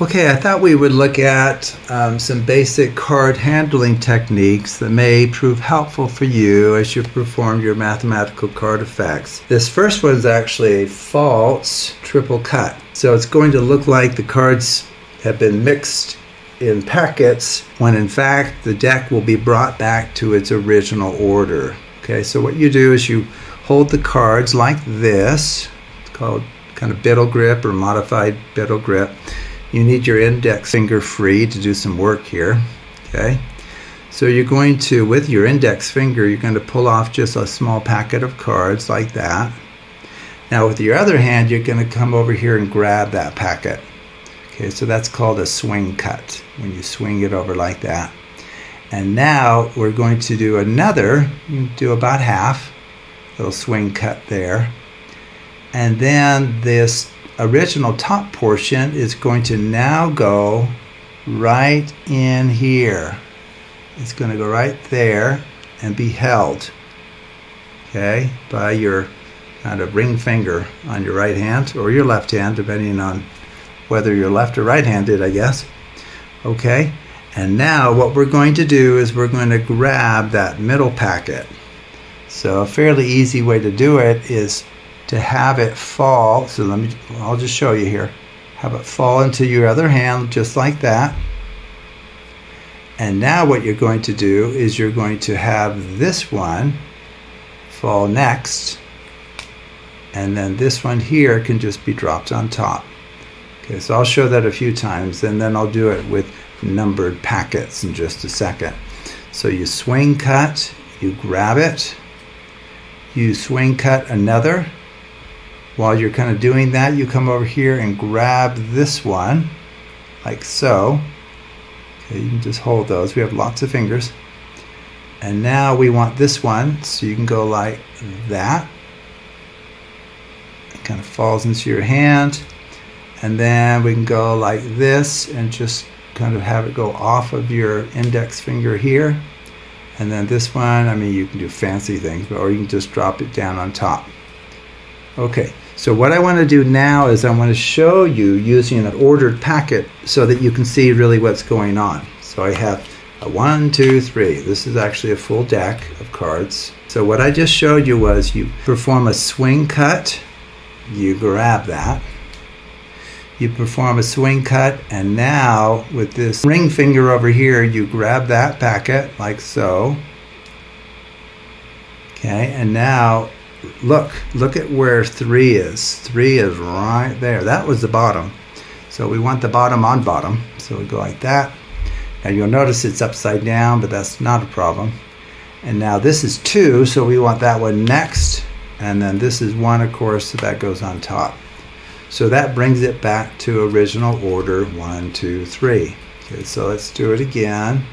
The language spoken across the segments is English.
Okay, I thought we would look at some basic card handling techniques that may prove helpful for you as you perform your mathematical card effects. This first one is actually a false triple cut. So it's going to look like the cards have been mixed in packets when in fact the deck will be brought back to its original order. Okay, so what you do is you hold the cards like this. It's called kind of Biddle grip or modified Biddle grip. You need your index finger free to do some work here, okay? So you're going to, with your index finger, you're going to pull off just a small packet of cards like that. Now with your other hand, you're going to come over here and grab that packet. Okay, so that's called a swing cut, when you swing it over like that. And now we're going to do another, you do about half, little swing cut there. And then this original top portion is going to now go right in here. It's going to go right there and be held, okay, by your kind of ring finger on your right hand or your left hand, depending on whether you're left or right-handed, I guess. Okay, and now what we're going to do is we're going to grab that middle packet. So a fairly easy way to do it is to have it fall, so I'll just show you here. Have it fall into your other hand just like that. And now what you're going to do is you're going to have this one fall next, and then this one here can just be dropped on top. Okay, so I'll show that a few times, and then I'll do it with numbered packets in just a second. So you swing cut, you grab it, you swing cut another. While you're kind of doing that, you come over here and grab this one, like so. Okay, you can just hold those. We have lots of fingers. And now we want this one, so you can go like that. It kind of falls into your hand. And then we can go like this and just kind of have it go off of your index finger here. And then this one, I mean, you can do fancy things, or you can just drop it down on top. Okay, so what I want to do now is I want to show you using an ordered packet so that you can see really what's going on. So I have a 1, 2, 3. This is actually a full deck of cards. So what I just showed you was you perform a swing cut, you grab that, you perform a swing cut, and now with this ring finger over here, you grab that packet like so. Okay, and now look at where 3 is. 3 is right there. That was the bottom. So we want the bottom on bottom. So we go like that. Now you'll notice it's upside down, but that's not a problem. And now this is 2, so we want that one next. And then this is 1, of course, so that goes on top. So that brings it back to original order, 1, 2, 3. Okay, so let's do it again.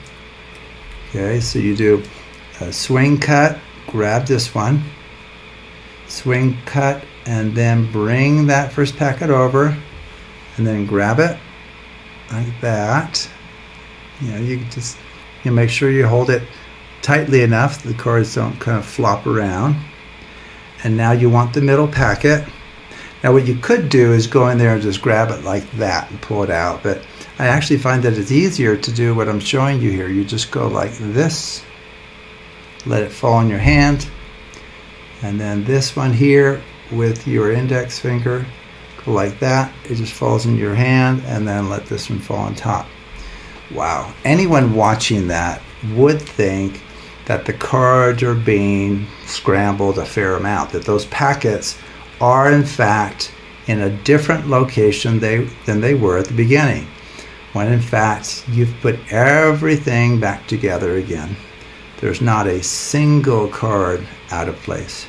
Okay, so you do a swing cut, grab this one, swing cut, and then bring that first packet over, and then grab it like that. You know, you can just make sure you hold it tightly enough the cards don't kind of flop around. And now you want the middle packet. Now what you could do is go in there and just grab it like that and pull it out, but I actually find that it's easier to do what I'm showing you here. You just go like this, let it fall in your hand, and then this one here with your index finger, go like that. It just falls in your hand, and then let this one fall on top. Wow, anyone watching that would think that the cards are being scrambled a fair amount, that those packets are in fact in a different location than they were at the beginning, when in fact you've put everything back together again. There's not a single card out of place.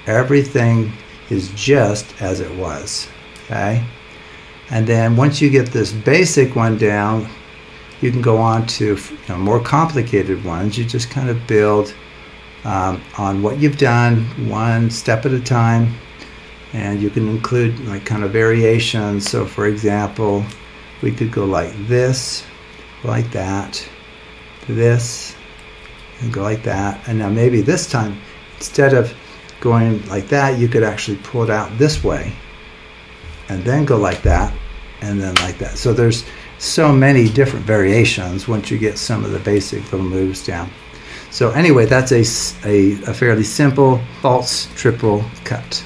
Everything is just as it was, okay? And then once you get this basic one down, you can go on to more complicated ones. You just kind of build on what you've done, one step at a time. And you can include like kind of variations. So for example, we could go like this, like that, this, and go like that. And now maybe this time, instead of going like that, you could actually pull it out this way and then go like that and then like that. So there's so many different variations once you get some of the basic little moves down. So anyway, that's a fairly simple false triple cut.